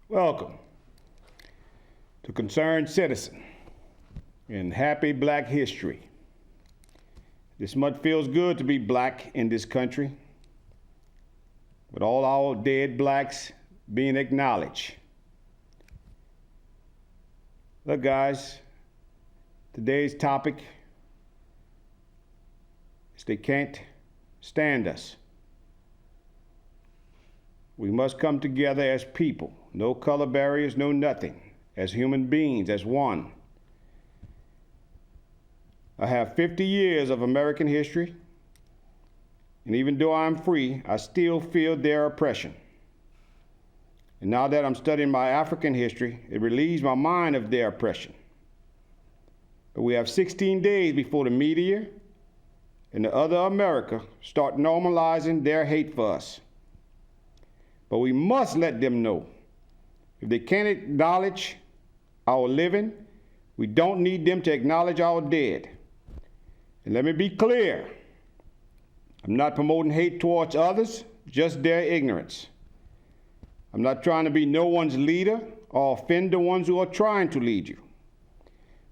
Welcome to Concerned Citizen and Happy Black History. This month feels good to be black in this country, with all our dead blacks being acknowledged. Look, guys, today's topic is they can't stand us. We must come together as people, no color barriers, no nothing, as human beings, as one. I have 50 years of American history, and even though I'm free, I still feel their oppression. And now that I'm studying my African history, it relieves my mind of their oppression. But we have 16 days before the media and the other America start normalizing their hate for us. But we must let them know, if they can't acknowledge our living, we don't need them to acknowledge our dead. And let me be clear, I'm not promoting hate towards others, just their ignorance. I'm not trying to be no one's leader or offend the ones who are trying to lead you.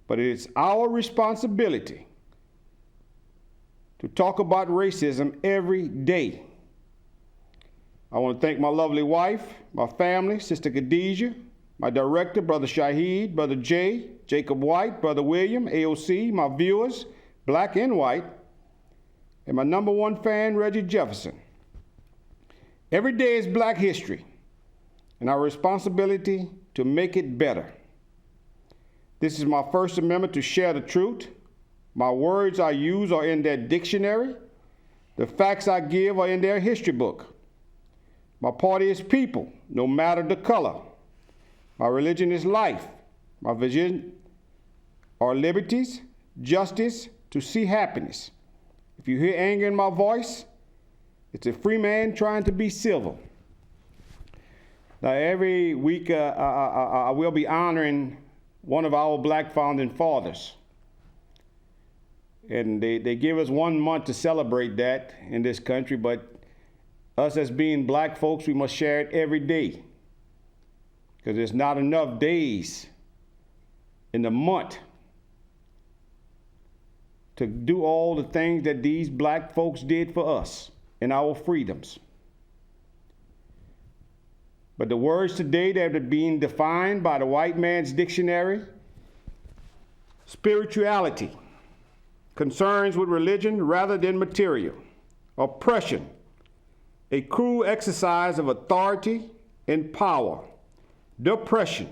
But it is our responsibility to talk about racism every day. I want to thank my lovely wife, my family, Sister Khadijah, my director, Brother Shahid, Brother Jay, Jacob White, Brother William, AOC, my viewers, black and white, and my number one fan, Reggie Jefferson. Every day is Black history, and our responsibility to make it better. This is my First Amendment to share the truth. My words I use are in their dictionary. The facts I give are in their history book. My party is people, no matter the color. My religion is life. My vision are liberties, justice, to see happiness. If you hear anger in my voice, it's a free man trying to be civil. Now, every week I will be honoring one of our black founding fathers. And they give us 1 month to celebrate that in this country, but us as being black folks, we must share it every day, because there's not enough days in the month to do all the things that these black folks did for us and our freedoms. But the words today that are being defined by the white man's dictionary: spirituality, concerns with religion rather than material; oppression, a cruel exercise of authority and power; depression,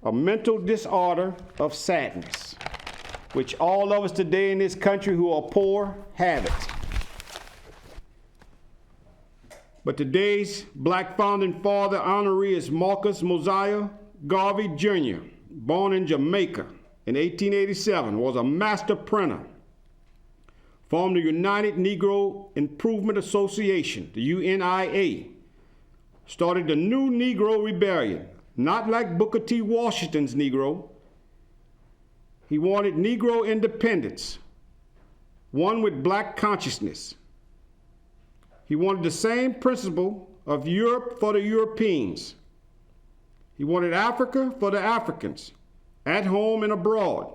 a mental disorder of sadness, which all of us today in this country who are poor have it. But today's black founding father honoree is Marcus Mosiah Garvey Jr., born in Jamaica in 1887, was a master printer, formed the United Negro Improvement Association, the UNIA, started the New Negro Rebellion, not like Booker T. Washington's Negro. He wanted Negro independence, one with black consciousness. He wanted the same principle of Europe for the Europeans. He wanted Africa for the Africans, at home and abroad.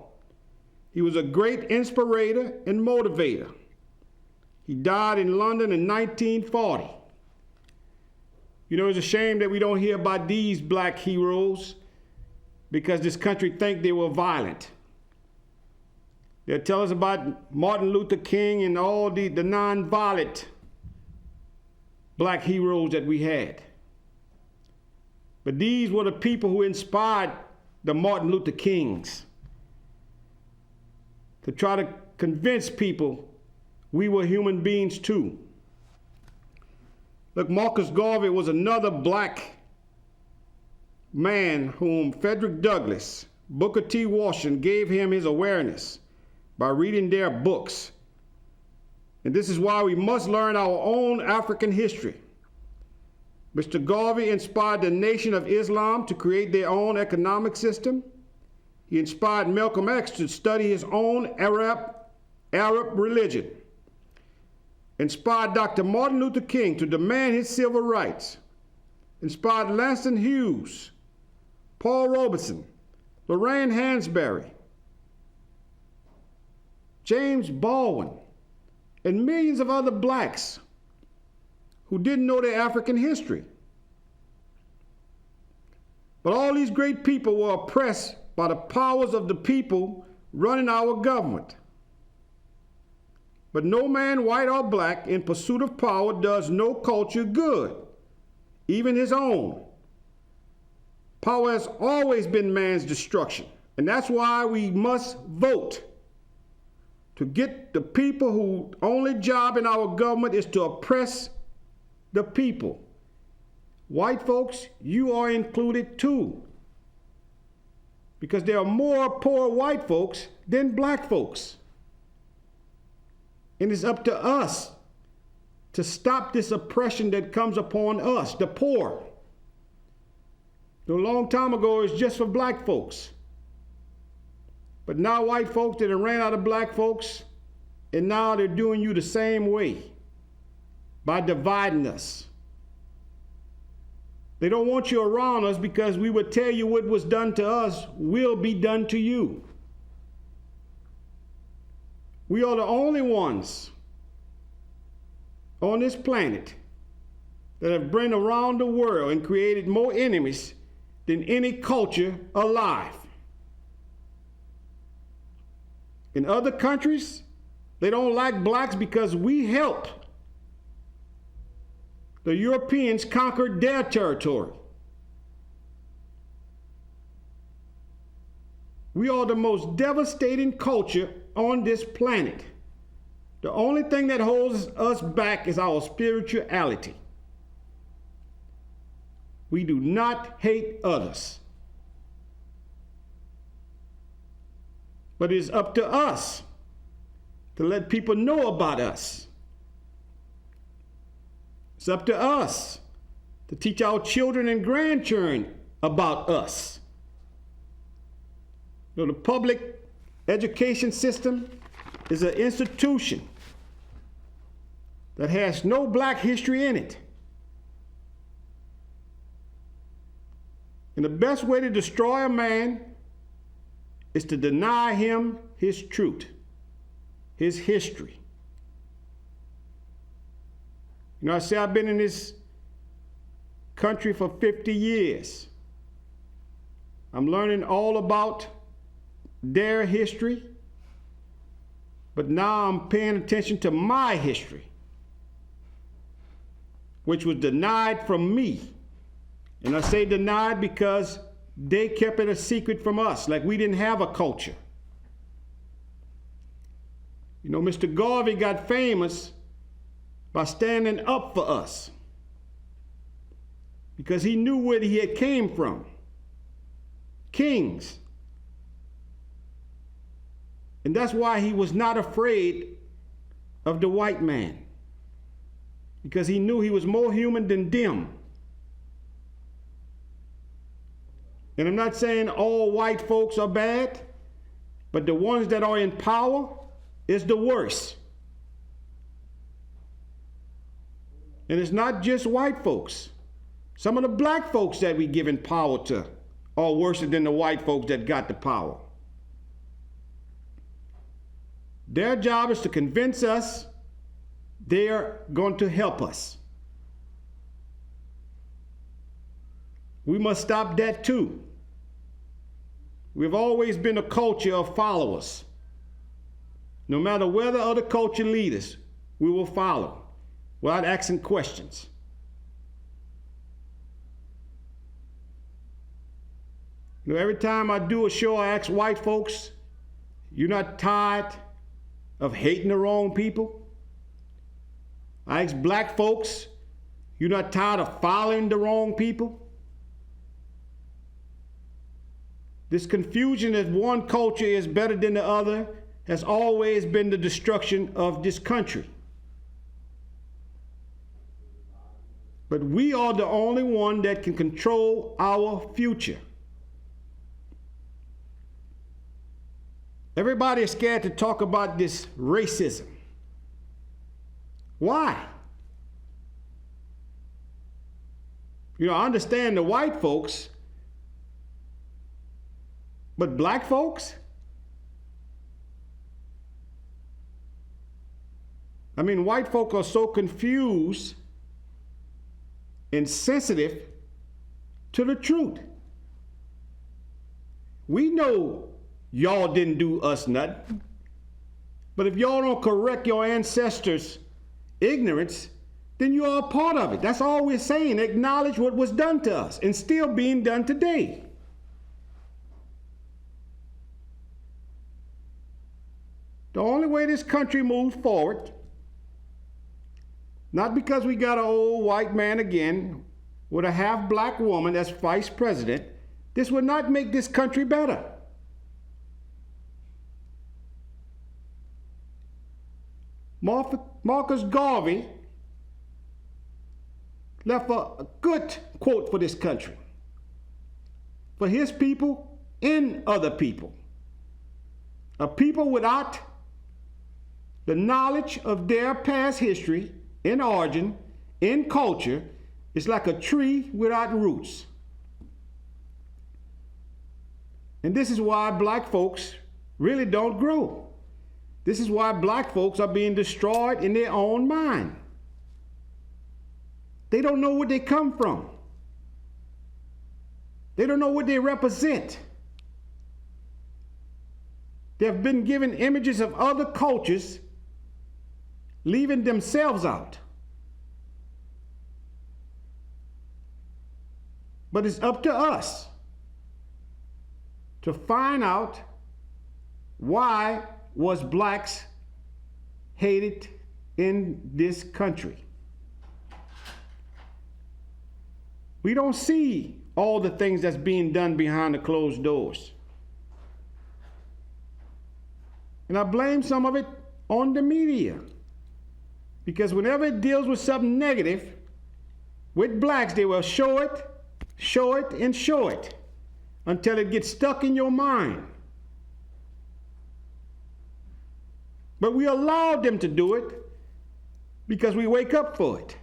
He was a great inspirator and motivator. He died in London in 1940. You know, it's a shame that we don't hear about these black heroes, because this country think they were violent. They'll tell us about Martin Luther King and all the non-violent black heroes that we had. But these were the people who inspired the Martin Luther Kings to try to convince people we were human beings too. Look, Marcus Garvey was another black man whom Frederick Douglass, Booker T. Washington gave him his awareness by reading their books. And this is why we must learn our own African history. Mr. Garvey inspired the Nation of Islam to create their own economic system. He inspired Malcolm X to study his own Arab religion. Inspired Dr. Martin Luther King to demand his civil rights. inspired Langston Hughes, Paul Robeson, Lorraine Hansberry, James Baldwin, and millions of other blacks who didn't know their African history. But all these great people were oppressed by the powers of the people running our government. But no man, white or black, in pursuit of power does no culture good, even his own. Power has always been man's destruction, and that's why we must vote to get the people whose only job in our government is to oppress the people. White folks, you are included too, because there are more poor white folks than black folks. And it's up to us to stop this oppression that comes upon us, the poor. A long time ago, it was just for black folks. But now white folks that have ran out of black folks, and now they're doing you the same way by dividing us. They don't want you around us because we would tell you what was done to us will be done to you. We are the only ones on this planet that have been around the world and created more enemies than any culture alive. In other countries, they don't like blacks because we help the Europeans conquer their territory. We are the most devastating culture on this planet. The only thing that holds us back is our spirituality. We do not hate others. But it's up to us to let people know about us. It's up to us to teach our children and grandchildren about us. You know, the public education system is an institution that has no black history in it. And the best way to destroy a man is to deny him his truth, his history. You know, I say I've been in this country for 50 years. I'm learning all about their history, but now I'm paying attention to my history, which was denied from me. And I say denied because they kept it a secret from us, like we didn't have a culture. You know, Mr. Garvey got famous by standing up for us because he knew where he had came from. Kings. And that's why he was not afraid of the white man, because he knew he was more human than them. And I'm not saying all white folks are bad, but the ones that are in power is the worst. And it's not just white folks. Some of the black folks that we giving power to are worse than the white folks that got the power. Their job is to convince us they're going to help us. We must stop that too. We've always been a culture of followers. No matter where the other culture leads us, we will follow without asking questions. You know, every time I do a show, I ask white folks, you're not tired of hating the wrong people? I ask black folks, you're not tired of following the wrong people? This confusion that one culture is better than the other has always been the destruction of this country. But we are the only one that can control our future. Everybody is scared to talk about this racism. Why? I understand the white folks, but black folks? I mean, white folk are so confused and sensitive to the truth. We know y'all didn't do us nothing, but if y'all don't correct your ancestors' ignorance, then you are a part of it. That's all we're saying. Acknowledge what was done to us and still being done today. The only way this country moves forward, not because we got an old white man again with a half-black woman as vice president, this would not make this country better. Marcus Garvey left a good quote for this country, for his people and other people. A people without the knowledge of their past history and origin and culture is like a tree without roots. And this is why black folks really don't grow. This is why black folks are being destroyed in their own mind. They don't know where they come from. They don't know what they represent. They have been given images of other cultures, leaving themselves out. But it's up to us to find out why was blacks hated in this country. We don't see all the things that's being done behind the closed doors. And I blame some of it on the media. Because whenever it deals with something negative, with blacks, they will show it, and show it until it gets stuck in your mind. But we allowed them to do it because we wake up for it.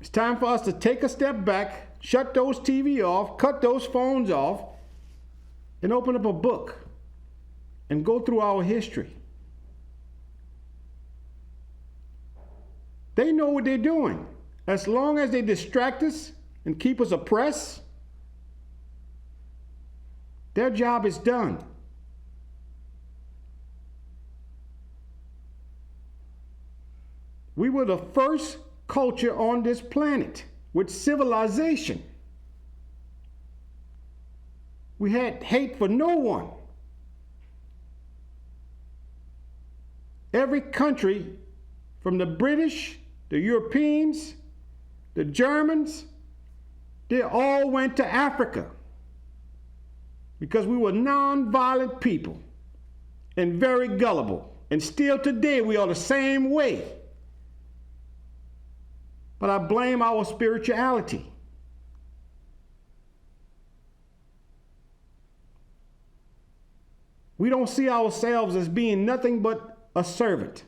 It's time for us to take a step back, shut those TV off, cut those phones off, and open up a book and go through our history. They know what they're doing. As long as they distract us and keep us oppressed, their job is done. We were the first culture on this planet with civilization. We had hate for no one. Every country, from the British, the Europeans, the Germans, they all went to Africa because we were non-violent people and very gullible. And still today we are the same way. But I blame our spirituality. We don't see ourselves as being nothing but a servant.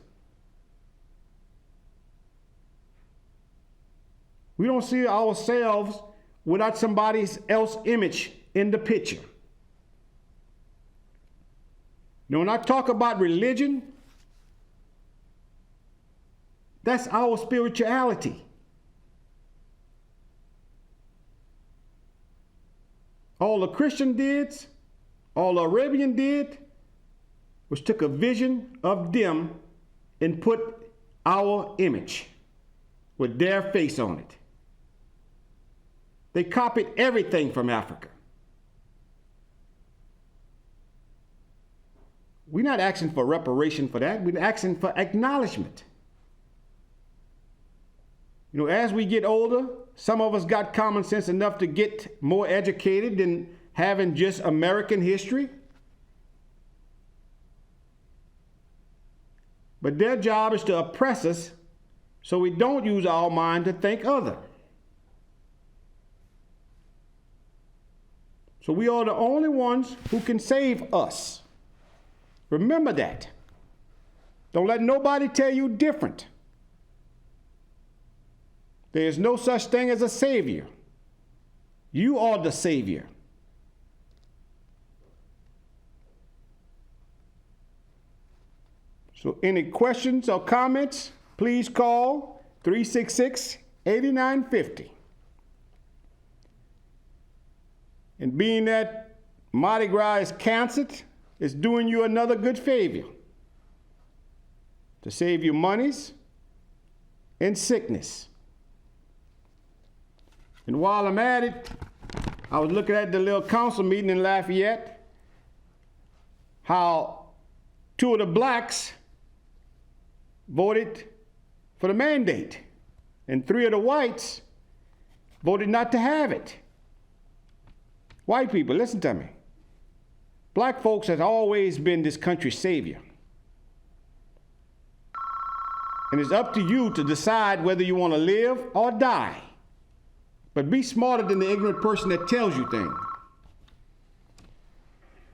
We don't see ourselves without somebody else's image in the picture. When I talk about religion, that's our spirituality. All the Christian did, all the Arabian did, was took a vision of them and put our image with their face on it. They copied everything from Africa. We're not asking for reparation for that. We're asking for acknowledgement. As we get older, some of us got common sense enough to get more educated than having just American history. But their job is to oppress us so we don't use our mind to think other. So we are the only ones who can save us. Remember that. Don't let nobody tell you different. There is no such thing as a savior. You are the savior. So any questions or comments, please call 366-8950. And being that Mardi Gras is canceled, it's doing you another good favor to save you monies and sickness. And while I'm at it, I was looking at the little council meeting in Lafayette, how 2 of the blacks voted for the mandate, and 3 of the whites voted not to have it. White people, listen to me. Black folks has always been this country's savior. And it's up to you to decide whether you want to live or die. But be smarter than the ignorant person that tells you things.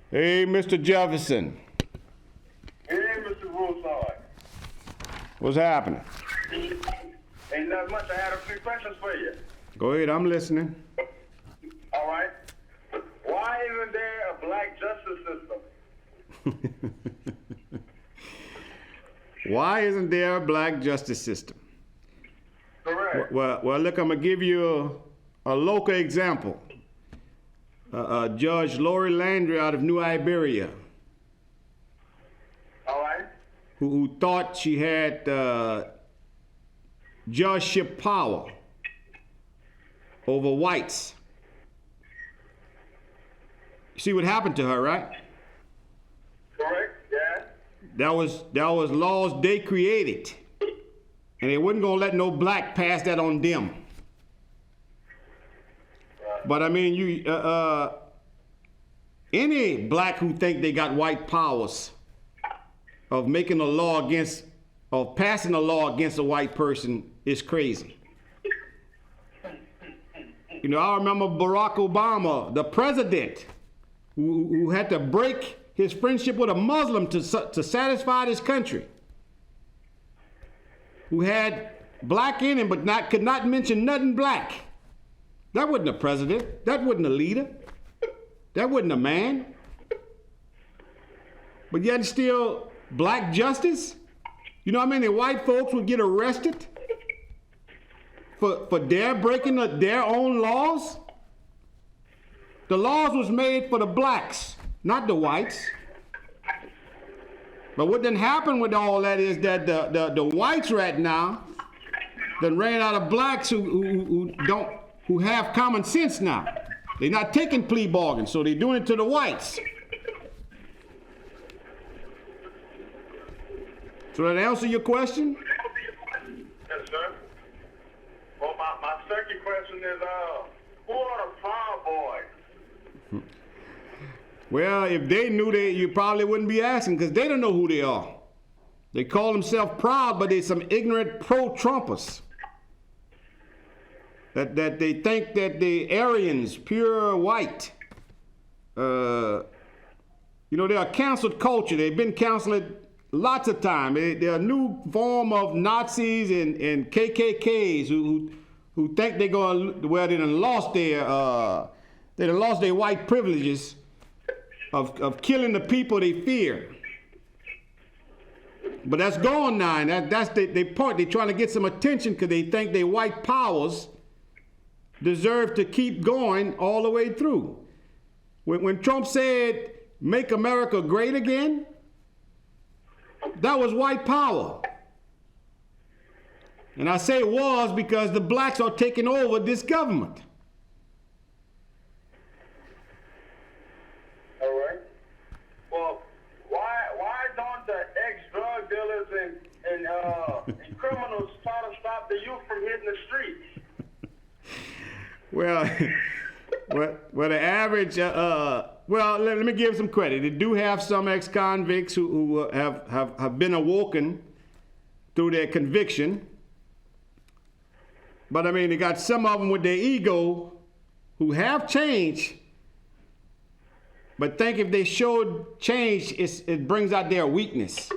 Hey, Mr. Jefferson. Hey, Mr. Rosard. What's happening? Ain't not much. I had a few questions for you. Go ahead, I'm listening. All right. Why isn't there a black justice system? Why isn't there a black justice system? Correct. Well, look, I'm going to give you a local example. Judge Lori Landry out of New Iberia, All right. who thought she had judgeship power over whites. You see what happened to her, right? Correct. Yeah. That was laws they created, and they wasn't gonna let no black pass that on them. But I mean, any black who think they got white powers of making a law against, of passing a law against a white person is crazy. You know, I remember Barack Obama, the president, who had to break his friendship with a Muslim to satisfy his country, who had black in him but could not mention nothing black. That wasn't a president. That wasn't a leader. That wasn't a man. But yet still black justice? You know how many white folks would get arrested for their breaking their own laws? The laws was made for the blacks, not the whites. But what done happened with all that is that the whites right now done ran out of blacks who have common sense now. They're not taking plea bargains, so they're doing it to the whites. So that answer your question? Yes, sir. Well, my second question is, who are the Proud Boys? Well, if they knew you probably wouldn't be asking, because they don't know who they are. They call themselves proud, but they're some ignorant pro-Trumpers. That they think that the Aryans, pure white, they're a canceled culture. They've been canceled lots of time. They're a new form of Nazis and KKKs who think they're going, well, they done lost their white privileges of killing the people they fear. But that's gone now, and that's their point. They're trying to get some attention because they think their white powers deserve to keep going all the way through. When Trump said, "Make America great again," that was white power. And I say it was because the blacks are taking over this government. All right. Well, why don't the ex-drug dealers and criminals try to stop the youth from hitting the streets? Well, the average, let me give some credit. They do have some ex-convicts who have been awoken through their conviction. But I mean, they got some of them with their ego who have changed, but think if they showed change, it brings out their weakness.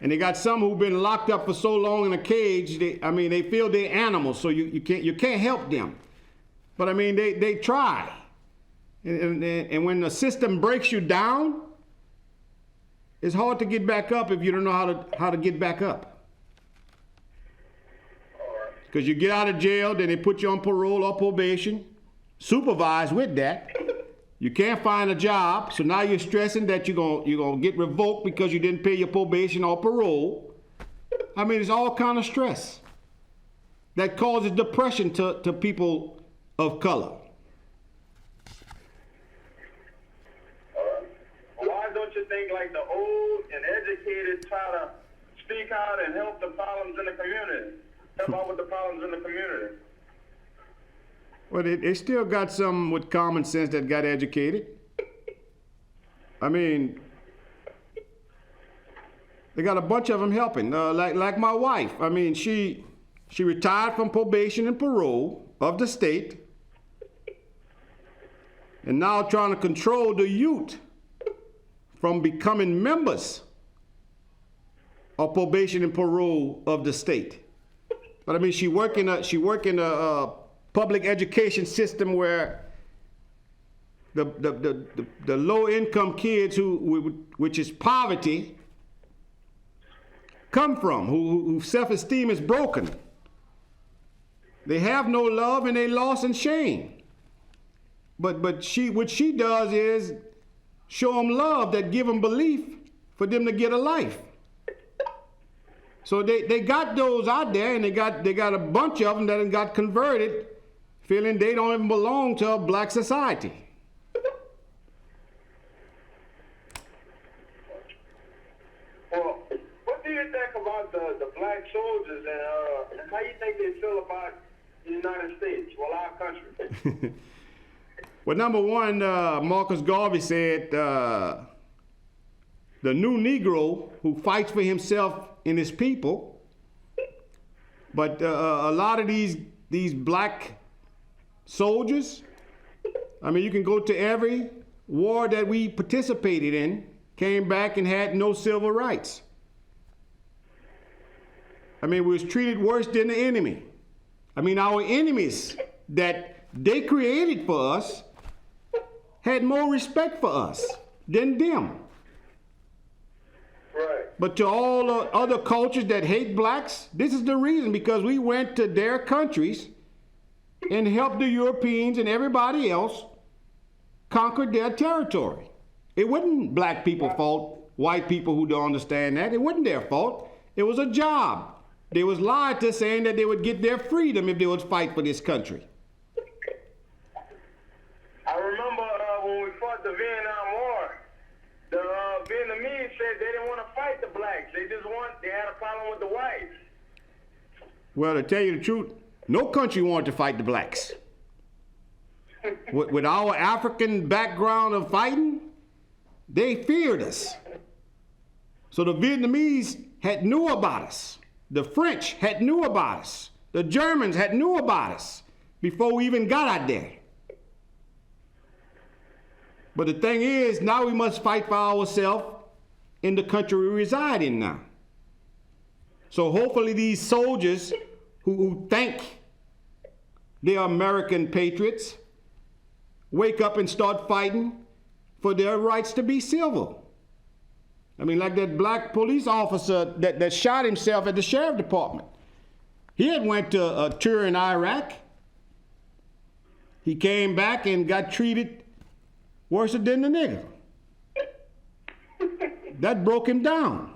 And they got some who've been locked up for so long in a cage, they feel they're animals, so you can't help them. But I mean, they try. And when the system breaks you down, it's hard to get back up if you don't know how to get back up. Because you get out of jail, then they put you on parole or probation, supervised with that. You can't find a job, so now you're stressing that you're gonna get revoked because you didn't pay your probation or parole. I mean, it's all kind of stress that causes depression to people of color. Why don't you think like the old and educated try to speak out and help the problems in the community? Help out with the problems in the community. Well, they still got some with common sense that got educated. I mean, they got a bunch of them helping. Like my wife. I mean, she retired from probation and parole of the state, and now trying to control the youth from becoming members of probation and parole of the state. But I mean, she work in a public education system where the low income kids which is poverty, come from, who self-esteem is broken. They have no love and they lost in shame. But what she does is show them love that give them belief for them to get a life. So they got those out there, and they got a bunch of them that got converted, feeling they don't even belong to a black society. Well, what do you think about the black soldiers and how you think they feel about the United States, well, our country? Well, number one, Marcus Garvey said, the new Negro who fights for himself and his people, but a lot of these black soldiers, I mean, you can go to every war that we participated in, came back and had no civil rights. I mean, we was treated worse than the enemy. I mean, our enemies that they created for us had more respect for us than them. Right. But to all the other cultures that hate blacks, this is the reason, because we went to their countries and helped the Europeans and everybody else conquer their territory. It wasn't black people's fault, white people who don't understand that. It wasn't their fault. It was a job. They was lied to saying that they would get their freedom if they would fight for this country. I remember when we fought the Vietnam War, the Vietnamese said they didn't want to fight the blacks. They had a problem with the whites. Well, to tell you the truth, no country wanted to fight the blacks. With our African background of fighting, they feared us. So the Vietnamese had knew about us. The French had knew about us. The Germans had knew about us before we even got out there. But the thing is, now we must fight for ourselves in the country we reside in now. So hopefully these soldiers who think they are American patriots wake up and start fighting for their rights to be civil. I mean, like that black police officer that shot himself at the sheriff department. He had went to a tour in Iraq. He came back and got treated worse than the nigger. That broke him down.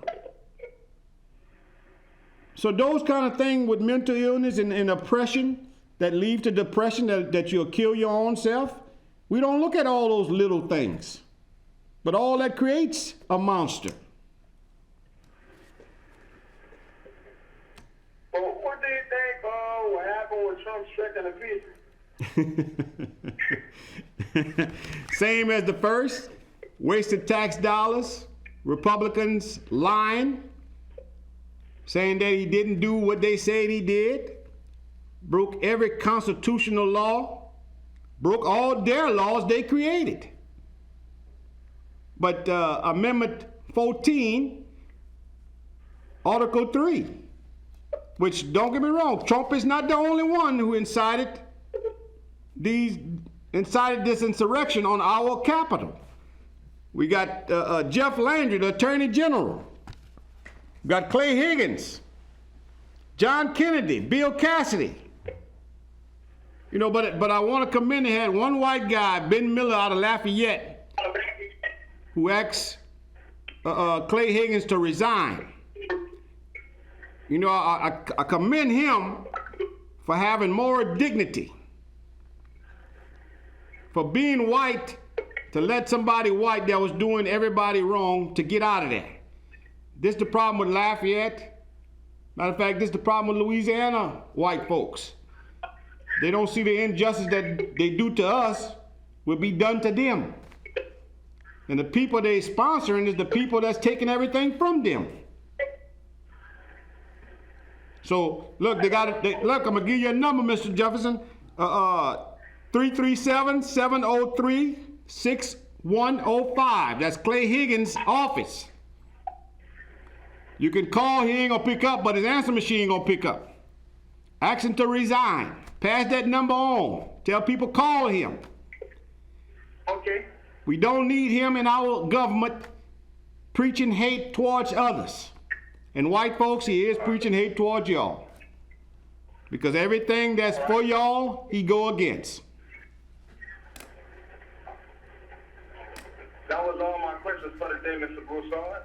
So those kind of things with mental illness and oppression that lead to depression, that you'll kill your own self, we don't look at all those little things. But all that creates a monster. Well, what do you think will happen with Trump's second impeachment? Same as the first, wasted tax dollars, Republicans lying, saying that he didn't do what they said he did, broke every constitutional law, broke all their laws they created. But Amendment 14 Article 3, which, don't get me wrong, Trump is not the only one who incited this insurrection on our capital. We got Jeff Landry, the Attorney General. We got Clay Higgins, John Kennedy, Bill Cassidy. You know, but I want to commend, they had one white guy, Ben Miller out of Lafayette, who asked Clay Higgins to resign. You know, I commend him for having moral dignity, for being white, to let somebody white that was doing everybody wrong to get out of there. This is the problem with Lafayette. Matter of fact, this is the problem with Louisiana white folks. They don't see the injustice that they do to us will be done to them. And the people they sponsoring is the people that's taking everything from them. So look, look, I'm gonna give you a number, Mr. Jefferson. 337-703-6105. That's Clay Higgins' office. You can call, he ain't gonna pick up, but his answer machine gonna pick up. Ask him to resign. Pass that number on. Tell people call him. Okay. We don't need him in our government preaching hate towards others. And white folks, he is preaching hate towards y'all. Because everything that's for y'all, he go against. That was all my questions for the day, Mr. Broussard.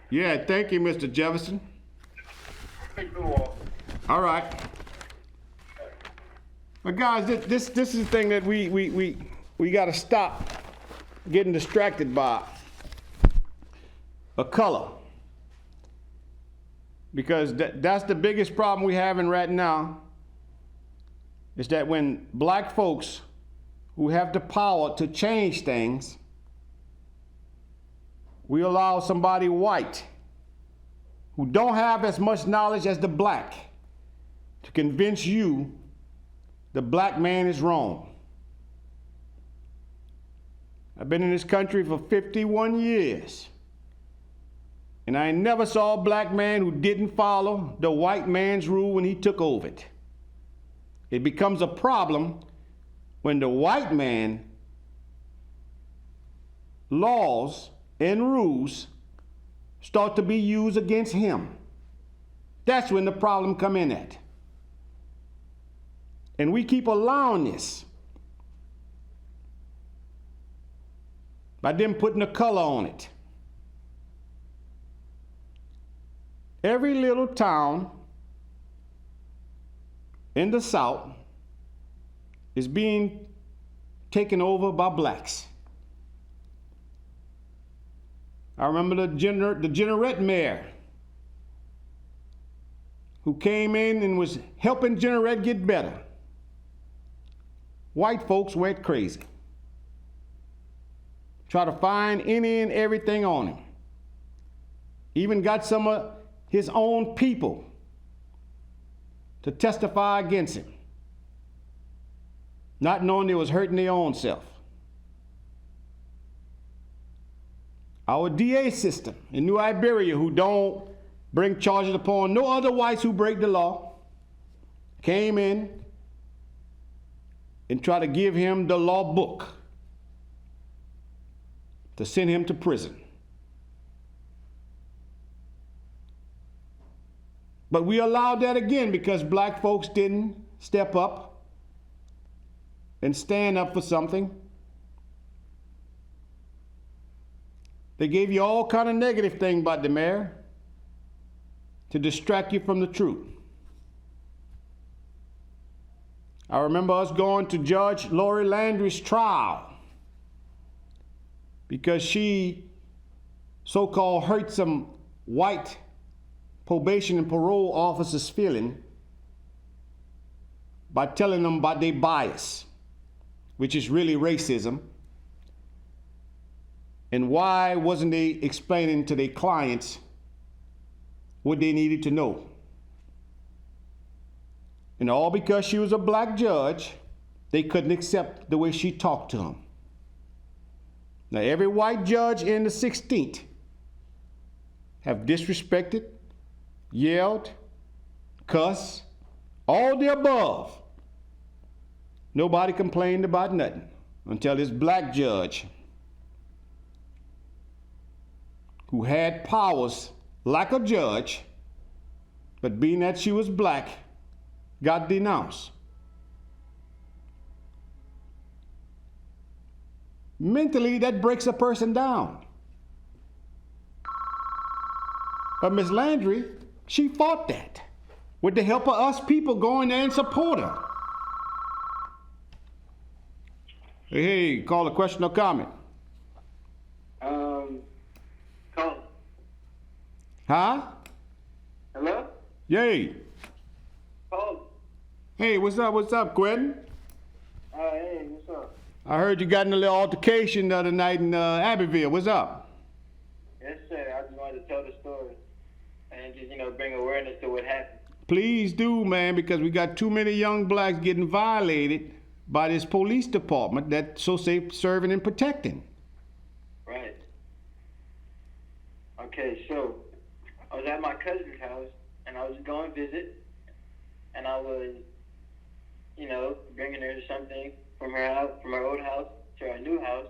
Yeah, thank you, Mr. Jefferson. Thank you all. All right. But guys, this is the thing that we got to stop getting distracted by a color. Because that's the biggest problem we're having right now, is that when black folks who have the power to change things, we allow somebody white who don't have as much knowledge as the black to convince you the black man is wrong. I've been in this country for 51 years, and I never saw a black man who didn't follow the white man's rule when he took over it. It becomes a problem when the white man laws and rules start to be used against him. That's when the problem come in at. And we keep allowing this by them putting a color on it. Every little town in the South is being taken over by blacks. I remember the Jeanerette mayor who came in and was helping Jeanerette get better. White folks went crazy. Try to find any and everything on him. Even got some of his own people to testify against him, not knowing they was hurting their own self. Our DA system in New Iberia, who don't bring charges upon no other whites who break the law, came in and tried to give him the law book to send him to prison. But we allowed that again because black folks didn't step up and stand up for something. They gave you all kind of negative thing about the mayor to distract you from the truth. I remember us going to Judge Lori Landry's trial because she so-called hurt some white probation and parole officers' feeling by telling them about their bias, which is really racism. And why wasn't they explaining to their clients what they needed to know? And all because she was a black judge, they couldn't accept the way she talked to them. Now, every white judge in the 16th have disrespected yelled, cussed, all the above. Nobody complained about nothing until this black judge, who had powers like a judge, but being that she was black, got denounced. Mentally, that breaks a person down. But Ms. Landry, she fought that with the help of us people going there and support her. Hey, call a question or comment. Call. Huh? Hello? Yay. Call. Hey, what's up, Quentin? Hey, what's up? I heard you got in a little altercation the other night in Abbeville. What's up? Yes, sir. I just wanted to tell the story and just, bring awareness to what happened. Please do, man, because we got too many young blacks getting violated by this police department that's so safe serving and protecting. Right. Okay, so I was at my cousin's house and I was going to visit and I was, bringing her something from her house, from her old house to our new house.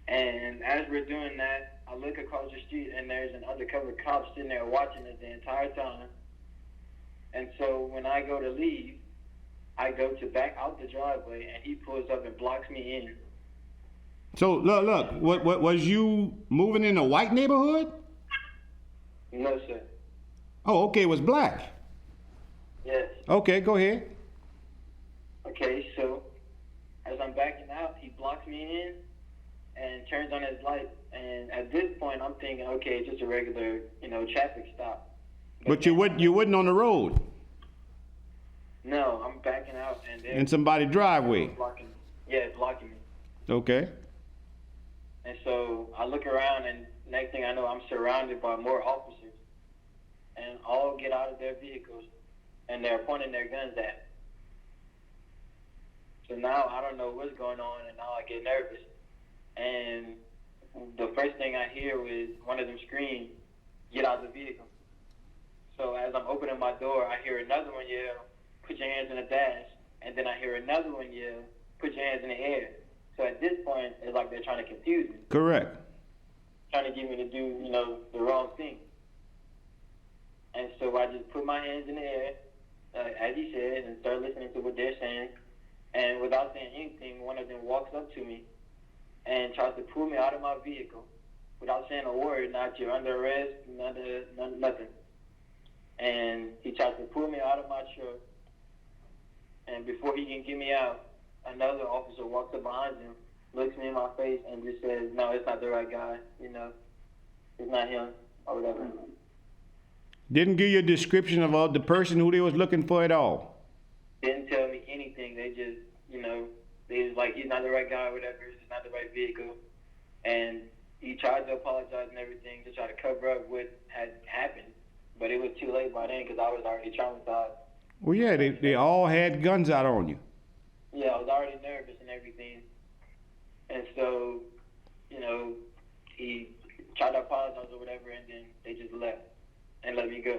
And as we're doing that, I look across the street and there's an undercover cop sitting there watching us the entire time. And so when I go to leave, I go to back out the driveway and he pulls up and blocks me in. So look, what was you moving in a white neighborhood? No, sir. Oh, okay, it was black. Yes. Okay, go ahead. Okay, so as I'm backing out, he blocks me in and turns on his light. And at this point, I'm thinking, okay, it's just a regular, traffic stop. But you wasn't on the road. No, I'm backing out and in somebody's driveway. Blocking me. Yeah, it's blocking me. Okay. And so I look around and next thing I know, I'm surrounded by more officers. And all get out of their vehicles and they're pointing their guns at me. So now I don't know what's going on and now I get nervous. And the first thing I hear was one of them scream, "Get out of the vehicle." So as I'm opening my door, I hear another one yell, "Put your hands in the dash." And then I hear another one yell, "Put your hands in the air." So at this point, it's like they're trying to confuse me. Correct. Trying to get me to do, the wrong thing. And so I just put my hands in the air, as he said, and start listening to what they're saying. And without saying anything, one of them walks up to me and tries to pull me out of my vehicle without saying a word, not "you're under arrest," nothing. And he tries to pull me out of my truck. And before he can get me out, another officer walks up behind him, looks me in my face, and just says, "No, it's not the right guy. It's not him," or whatever. Didn't give you a description of the person who they was looking for at all. Didn't tell me anything. They just, they was like, "He's not the right guy," or whatever. It's not the right vehicle. And he tried to apologize and everything to try to cover up what had happened. But it was too late by then because I was already traumatized. Well, yeah, they all had guns out on you. Yeah, I was already nervous and everything. And so, he tried to apologize or whatever, and then they just left and let me go.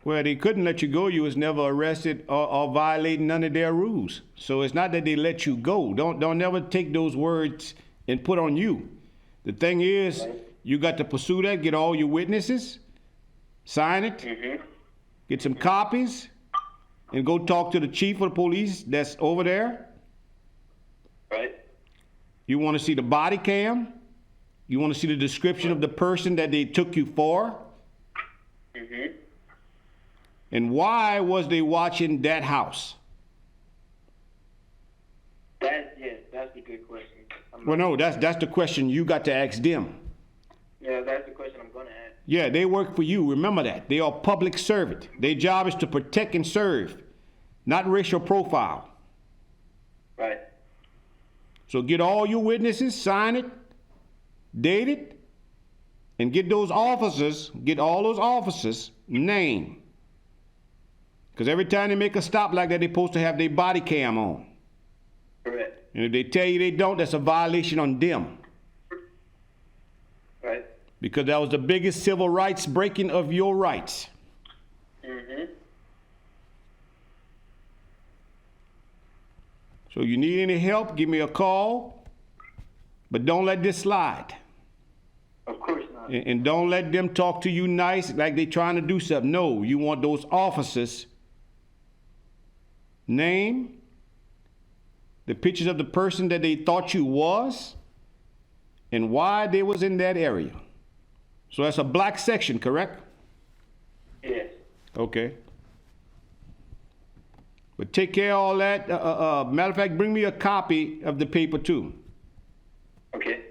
Well, they couldn't let you go. You was never arrested or violating none of their rules. So it's not that they let you go. Don't never take those words and put on you. The thing is, you got to pursue that, get all your witnesses, sign it, get some copies, and go talk to the chief of the police that's over there. Right. You want to see the body cam? You want to see the description of the person that they took you for? And why was they watching that house? That's a good question. Well, no, that's the question you got to ask them. Yeah, that's the question I'm going to ask. Yeah, they work for you. Remember that. They are public servant. Their job is to protect and serve, not racial profile. Right. So get all your witnesses, sign it, date it, and get all those officers' name. Because every time they make a stop like that, they're supposed to have their body cam on. Correct. And if they tell you they don't, that's a violation on them. Right. because that was the biggest civil rights breaking of your rights. Mm-hmm. So you need any help, give me a call, but don't let this slide. Of course not. And don't let them talk to you nice like they trying to do something. No, you want those officers' name, the pictures of the person that they thought you was, and why they was in that area. So that's a black section, correct? Yes. Okay. But take care of all that. Matter of fact, bring me a copy of the paper too. Okay.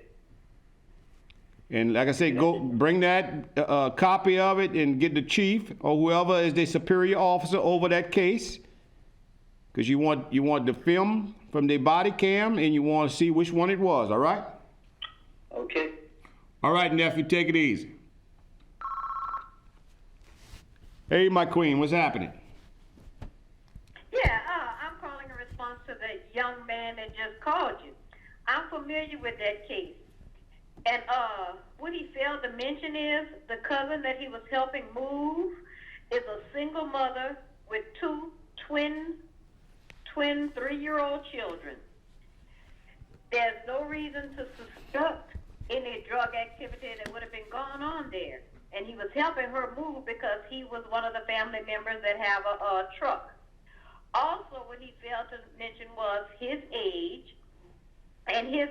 And like I said, go bring that copy of it and get the chief or whoever is the superior officer over that case, because you want the film from their body cam and you want to see which one it was. All right. Okay. All right, nephew, take it easy. Hey, my queen, what's happening? Yeah, I'm calling in response to the young man that just called you. I'm familiar with that case. And what he failed to mention is the cousin that he was helping move is a single mother with two twin 3-year-old children. There's no reason to suspect any drug activity that would have been going on there. And he was helping her move because he was one of the family members that have a truck. Also, what he failed to mention was his age and his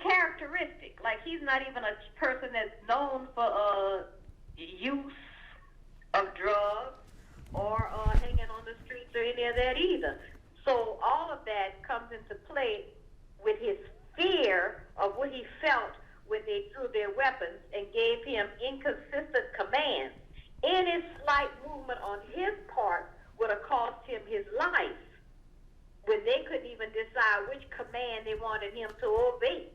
characteristic. Like, he's not even a person that's known for use of drugs or hanging on the streets or any of that either. So all of that comes into play with his fear of what he felt when they threw their weapons and gave him inconsistent commands. Any slight movement on his part would have cost him his life when they couldn't even decide which command they wanted him to obey.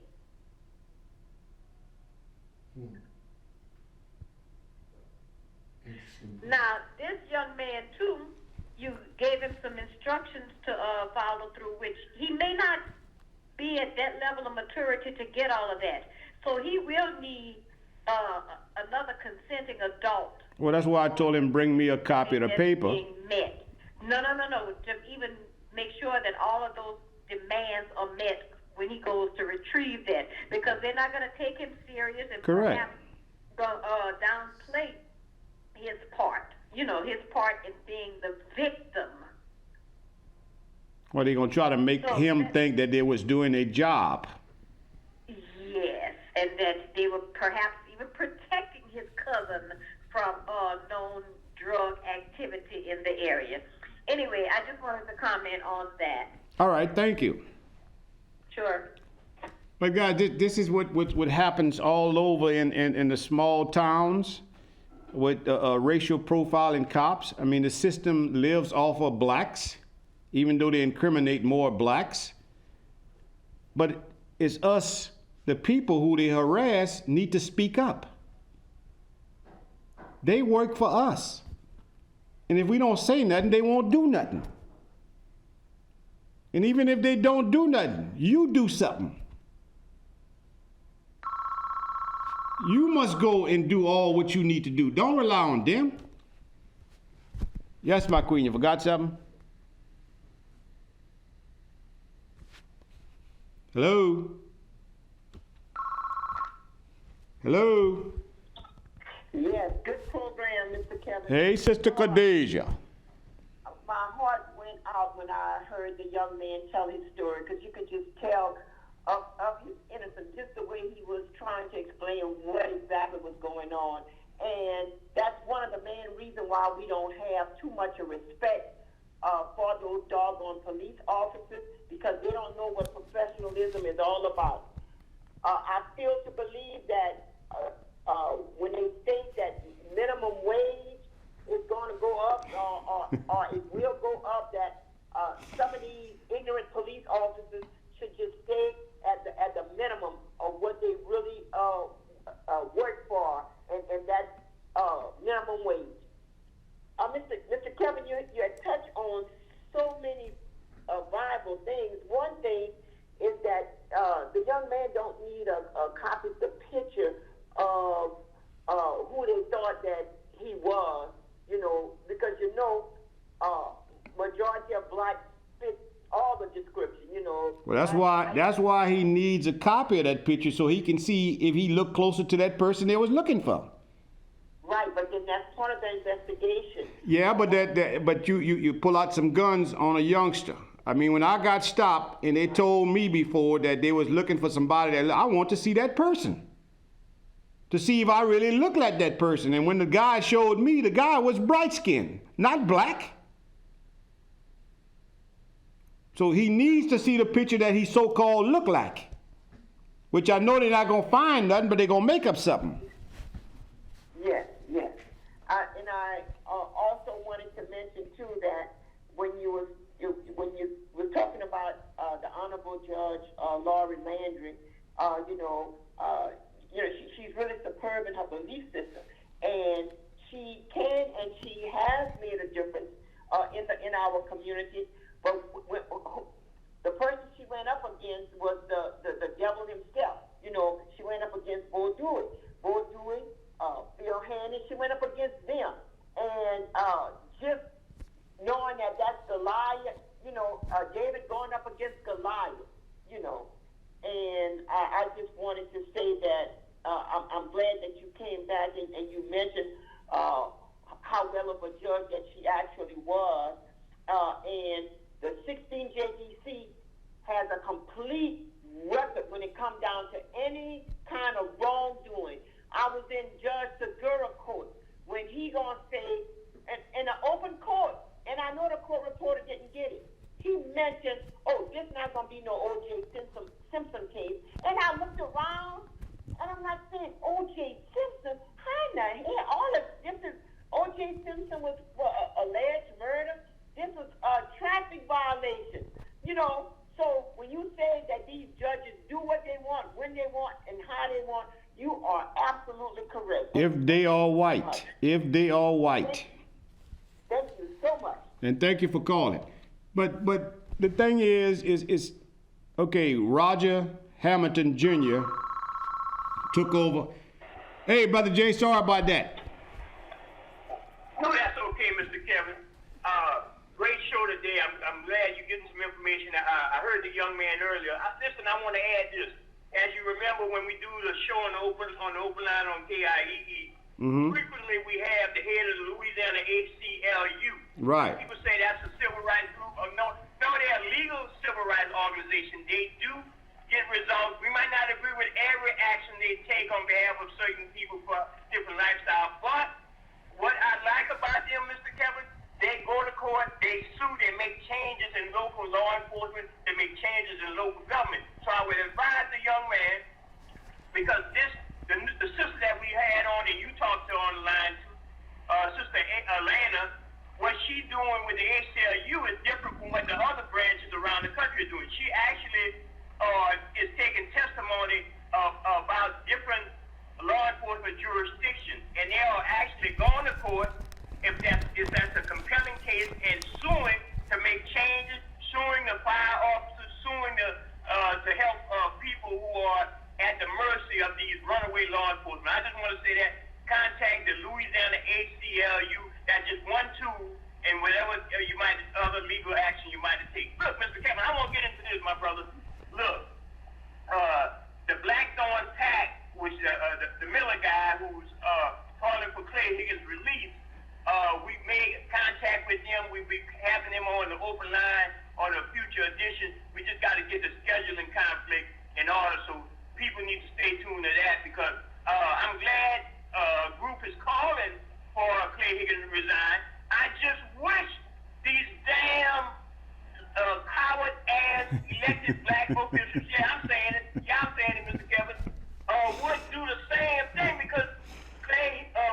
Now, this young man, too, you gave him some instructions to follow through, which he may not be at that level of maturity to get all of that. So he will need another consenting adult. Well, that's why I told him bring me a copy of the paper. Being met. No. To even make sure that all of those demands are met when he goes to retrieve that, because they're not going to take him serious and Correct. perhaps downplay his part. You know, his part in being the victim. Well, they're going to try to make him think that they was doing a job. Yes, and that they were perhaps even protecting his cousin from known drug activity in the area. Anyway, I just wanted to comment on that. All right, thank you. Sure. But guys, this is what happens all over in the small towns with racial profiling cops. I mean, the system lives off of blacks, even though they incriminate more blacks. But it's us, the people who they harass, need to speak up. They work for us. And if we don't say nothing, they won't do nothing. And even if they don't do nothing, you do something. You must go and do all what you need to do. Don't rely on them. Yes, my queen, you forgot something? Hello? Hello? Yes, good program, Mr. Kevin. Hey, Sister Khadijah. My heart went out when I heard the young man tell his story, because you could just tell of his innocence, just the way he was trying to explain what exactly was going on. And that's one of the main reasons why we don't have too much of respect for those doggone police officers, because they don't know what professionalism is all about. I feel to believe that when they state that minimum wage is going to go up, or it will go up, that some of these ignorant police officers should just stay at the minimum of what they really work for, and that's minimum wage. Mr. Kevin, you had touched on so many viable things. One thing is that the young man don't need a copy of the picture of who they thought that he was, because majority of blacks fit all the description, Well, that's why he needs a copy of that picture so he can see if he looked closer to that person they was looking for. Right, but then that's part of the investigation. Yeah, but you pull out some guns on a youngster. I mean, when I got stopped and they told me before that they was looking for somebody that I want to see that person. To see if I really look like that person. And when the guy showed me, the guy was bright skinned, not black. So he needs to see the picture that he so-called look like. Which I know they're not gonna find nothing, but they're gonna make up something. Yes. And I also wanted to mention too that when you were talking about the Honorable Judge Laurie Landry, she's really superb in her belief system, and she can and she has made a difference in our community. But the person she went up against was the devil himself. She went up against Bo Dewey, Phil Hannon. She went up against them, and just knowing that that's Goliath, David going up against Goliath, and I just wanted to say that I'm glad that you came back and you mentioned how well of a judge that she actually was, and the 16 JDC has a complete record when it comes down to any kind of wrongdoing. I was in Judge Segura court when he gonna say, in an open court, and I know the court reporter didn't get it. He mentioned, this not gonna be no O.J. Simpson case. And I looked around, and I'm like saying, O.J. Simpson? How in the hell? This is O.J. Simpson was alleged murder. This was a traffic violation. So when you say that these judges do what they want, when they want, and how they want, you are absolutely correct. If they are white. Thank you so much. And thank you for calling. But the thing is okay, Roger Hamilton Jr. took over. Hey, Brother Jay, sorry about that. No, that's okay, Mr. Kevin. Great show today. I'm glad you're getting some information. I heard the young man earlier. Listen, I want to add this. As you remember, when we do the show on the open line on KIEE, frequently we have the head of the Louisiana ACLU. Right. People say that's a civil rights group. No, they're a legal civil rights organization. They do get results. We might not agree with every action they take on behalf of certain people for different lifestyles, but what I like about them, Mr. Kevin, they go to court, they sue, they make changes in local law enforcement, they make changes in local government. So I would advise the young man, because the sister that we had on and you talked to on the line, Sister Atlanta, what she's doing with the ACLU is different from what the other branches around the country are doing. She actually is taking testimony about different law enforcement jurisdictions, and they are actually going to court if that's a compelling case and suing to make changes, suing the fire officers, suing to help people who are at the mercy of these runaway law enforcement. I just want to say that contact the Louisiana ACLU. That's just one tool, and whatever other legal action you might take. Look, Mr. Kevin, I won't get into this, my brother. Look, the Blackthorn PAC, which the Miller guy who's calling for Clay Higgins' release, we made contact with them. We'll be having them on the open line on a future edition. We just got to get the scheduling conflict in order, so people need to stay tuned to that, because I'm glad a group is calling for Clay Higgins to resign. I just wish these damn coward-ass elected black officials, I'm saying it, Mr. Kevin, would do the same thing, because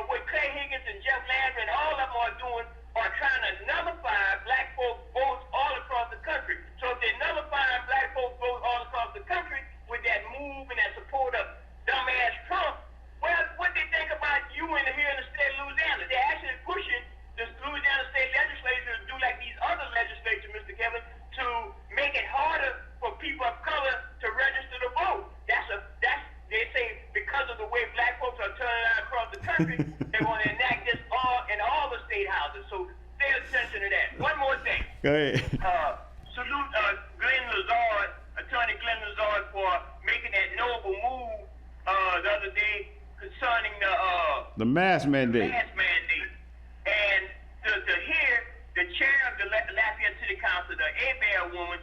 what Clay Higgins and Jeff Landry and all of them are doing are trying to nullify black folks' votes all across the country. So if they're nullifying black folks' votes all across the country with that move and that support of dumbass Trump, well, what they think about you here in the state of Louisiana? They're actually pushing the Louisiana state legislature to do like these other legislatures, Mr. Kevin, to make it harder for people of color to register country, they're going to enact this in all the state houses. So pay attention to that. One more thing. Go ahead. Salute Glenn Lazard, Attorney Glenn Lazard, for making that noble move the other day concerning The mask mandate. And to hear the chair of the Lafayette City Council, the A-Bear woman,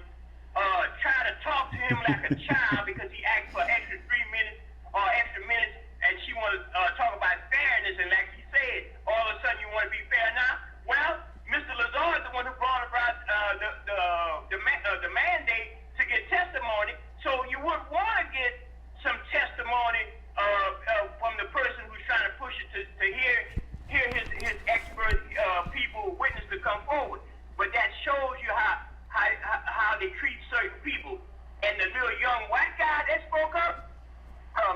try to talk to him like a child because he asked for extra 3 minutes or extra minutes, and she want to talk about fairness, and like he said, all of a sudden you want to be fair now? Well, Mr. Lazard is the one who brought about the mandate to get testimony, so you would want to get some testimony from the person who's trying to push it to hear his expert people witness to come forward. But that shows you how they treat certain people. And the little young white guy that spoke up,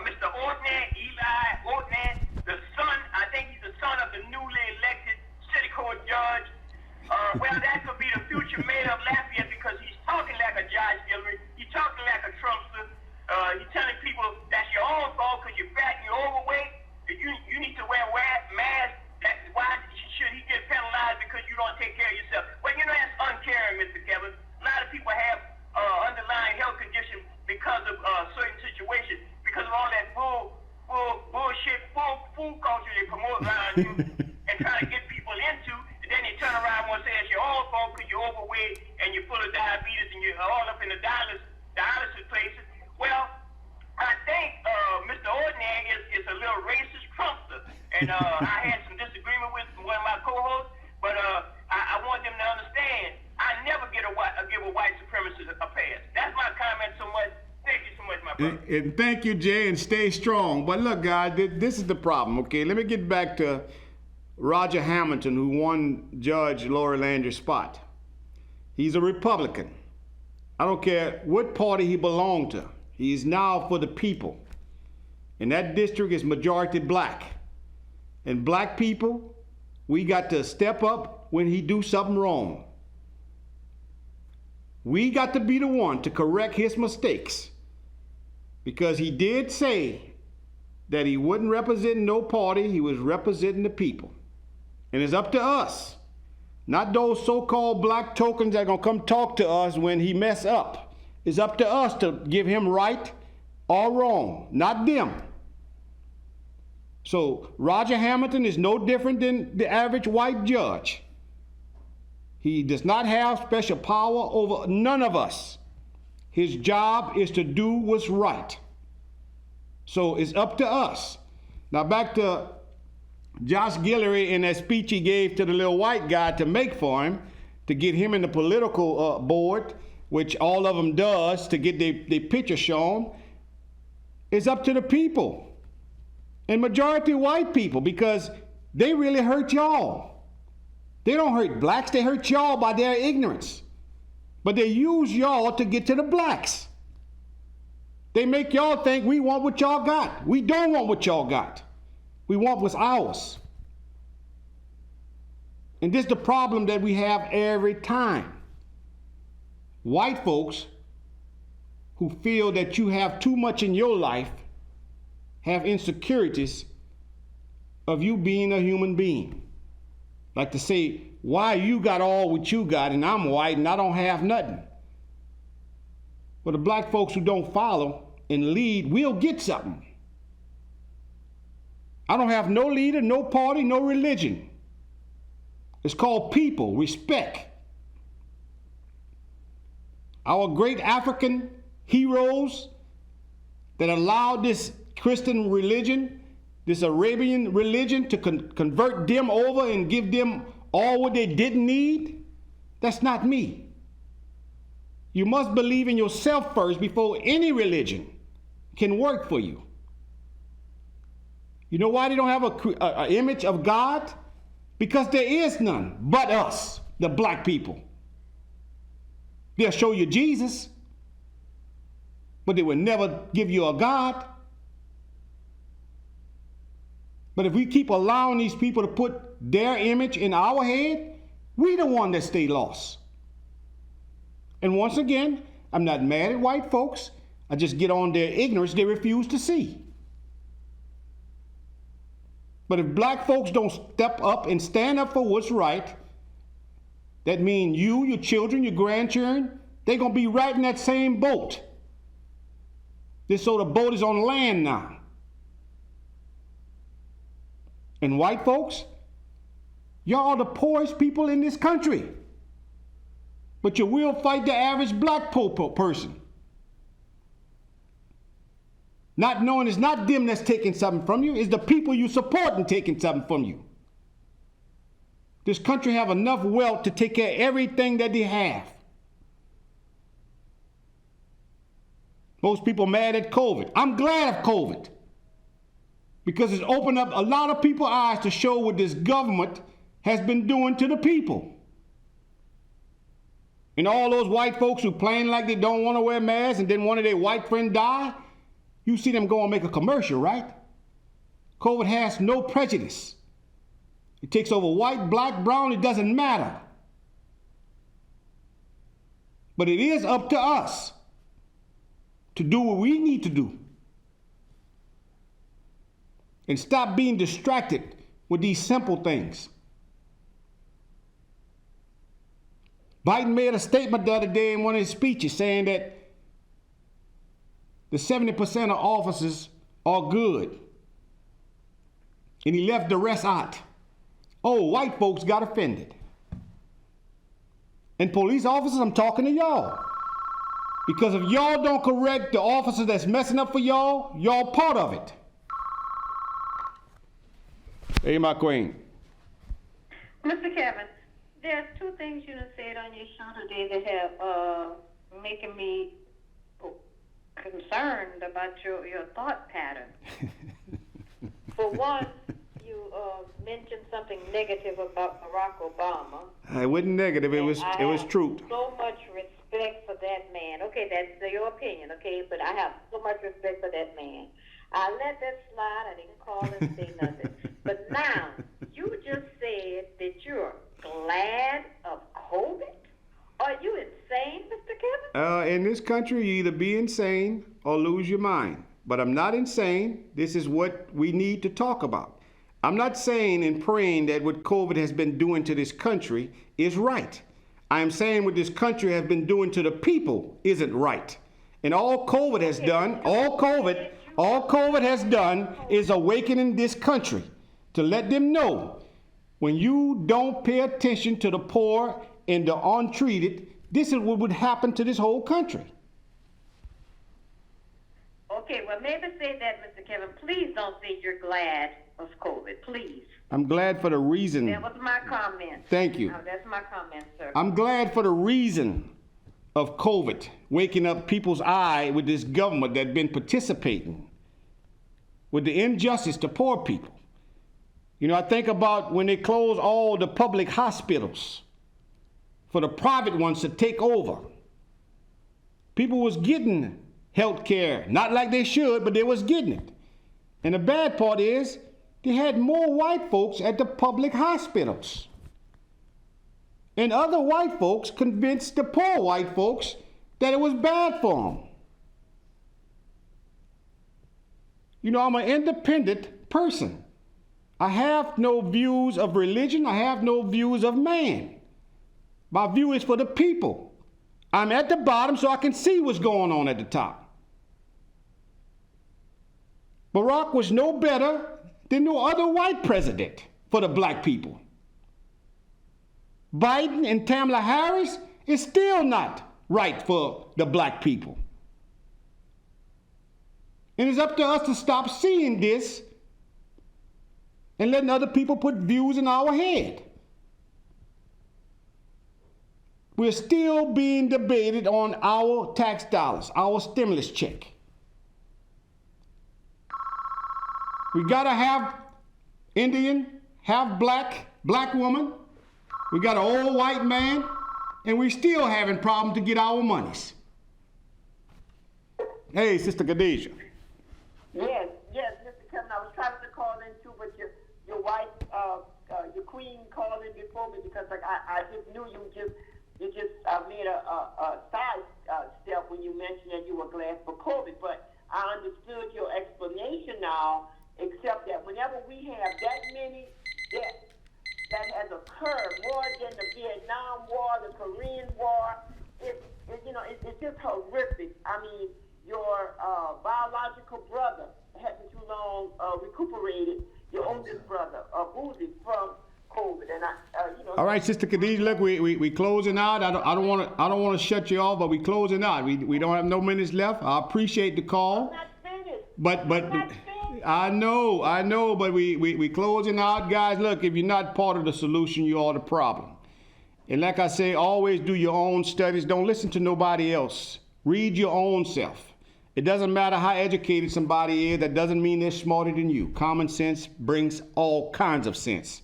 Mr. Eli Ordnan, the son, I think he's the son of the newly elected city court judge. Well, that could be the future mayor of Lafayette because he's talking like a Josh Gilbert. He's talking like a Trumpster. He's telling people that's your own fault because you're fat and you're overweight. You need to wear masks. Why should he get penalized because you don't take care of yourself? Well, that's uncaring, Mr. Kevin. A lot of people have underlying health conditions because of certain situations, because of all that bullshit food culture they promote around you and try to get people into, and then they turn around and say it's your own fault because you're overweight and you're full of diabetes and you're all up in the dialysis places. Well, I think Mr. Ordnan is a little racist Trumpster, and I had some disagreement with one of my co-hosts, but I want them to understand I never give a white supremacist a pass. That's my comment so much. Thank you so much, my brother. And thank you, Jay, and stay strong. But look, guys, this is the problem, okay? Let me get back to Roger Hamilton, who won Judge Lori Lander's spot. He's a Republican. I don't care what party he belonged to. He is now for the people. And that district is majority black. And black people, we got to step up when he do something wrong. We got to be the one to correct his mistakes. Because he did say that he wasn't representing no party, he was representing the people. And it's up to us, not those so-called black tokens that are gonna come talk to us when he mess up. It's up to us to give him right or wrong, not them. So Roger Hamilton is no different than the average white judge. He does not have special power over none of us. His job is to do what's right. So it's up to us. Now back to Josh Guillory and that speech he gave to the little white guy to make for him, to get him in the political board, which all of them does to get their picture shown. It's up to the people. And majority white people, because they really hurt y'all. They don't hurt blacks, they hurt y'all by their ignorance. But they use y'all to get to the blacks. They make y'all think we want what y'all got. We don't want what y'all got. We want what's ours. And this is the problem that we have every time. White folks who feel that you have too much in your life have insecurities of you being a human being. Like to say, why you got all what you got and I'm white and I don't have nothing. But the black folks who don't follow and lead will get something. I don't have no leader, no party, no religion. It's called people, respect. Our great African heroes that allowed this Christian religion, this Arabian religion, to convert them over and give them all what they didn't need, that's not me. You must believe in yourself first before any religion can work for you. You know why they don't have an image of God? Because there is none but us, the black people. They'll show you Jesus, but they will never give you a God. But if we keep allowing these people to put their image in our head, we the one that stay lost. And once again, I'm not mad at white folks. I just get on their ignorance they refuse to see. But if black folks don't step up and stand up for what's right, that means you, your children, your grandchildren, they're going to be right in that same boat. So the boat is on land now. And white folks, y'all are the poorest people in this country. But you will fight the average black person. Not knowing it's not them that's taking something from you, it's the people you support and taking something from you. This country have enough wealth to take care of everything that they have. Most people mad at COVID. I'm glad of COVID because it's opened up a lot of people's eyes to show what this government has been doing to the people. And all those white folks who playing like they don't want to wear masks and then one of their white friends die, you see them go and make a commercial, right? COVID has no prejudice. It takes over white, black, brown, it doesn't matter. But it is up to us to do what we need to do. And stop being distracted with these simple things. Biden made a statement the other day in one of his speeches saying that the 70% of officers are good. And he left the rest out. Oh, white folks got offended. And police officers, I'm talking to y'all. Because if y'all don't correct the officers that's messing up for y'all, y'all part of it. Hey, my queen. Mr. Kevin, there's two things you done said on your show today that have making me concerned about your thought pattern. For one, you mentioned something negative about Barack Obama. It wasn't negative, it was truth. So much respect for that man. Okay, that's your opinion, okay, but I have so much respect for that man. I let that slide, I didn't call and say nothing. But now, you just said that you're glad of COVID? Are you insane, Mr. Kevin? In this country, you either be insane or lose your mind. But I'm not insane. This is what we need to talk about. I'm not saying and praying that what COVID has been doing to this country is right. I am saying what this country has been doing to the people isn't right. And all COVID has done is awakening this country to let them know when you don't pay attention to the poor and the untreated, this is what would happen to this whole country. Okay, well, maybe say that, Mr. Kevin. Please don't say you're glad of COVID, please. I'm glad for the reason. That was my comment. Thank you. That's my comment, sir. I'm glad for the reason of COVID, waking up people's eye with this government that's been participating with the injustice to poor people. You know, I think about when they closed all the public hospitals for the private ones to take over. People was getting health care, not like they should, but they was getting it. And the bad part is they had more white folks at the public hospitals. And other white folks convinced the poor white folks that it was bad for them. You know, I'm an independent person. I have no views of religion. I have no views of man. My view is for the people. I'm at the bottom so I can see what's going on at the top. Barack was no better than no other white president for the black people. Biden and Kamala Harris is still not right for the black people. And it's up to us to stop seeing this and letting other people put views in our head. We're still being debated on our tax dollars, our stimulus check. We gotta have Indian, have black woman. We got an old white man, and we're still having problems to get our monies. Hey, Sister Khadijah. Yes, Mr. Kevin, I was trying to call in too, but your wife, your queen called in before me because like I just knew you just made a side step when you mentioned that you were glad for COVID, but I understood your explanation now except that whenever we have that many deaths that has occurred, more than the Vietnam War, the Korean War, it's just horrific. I mean, your biological brother hasn't too long recuperated, your oldest brother, Boozy, from COVID, and All right, Sister Khadijah, look, we closing out. I don't want to shut you off, but we closing out. We don't have no minutes left. I appreciate the call. I'm not finished. But I'm not finished. I know, but we closing out, guys. Look, if you're not part of the solution, you are the problem. And like I say, always do your own studies. Don't listen to nobody else. Read your own self. It doesn't matter how educated somebody is. That doesn't mean they're smarter than you. Common sense brings all kinds of sense.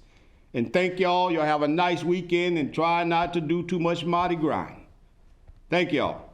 And thank y'all. Y'all have a nice weekend and try not to do too much Mardi Gras. Thank y'all.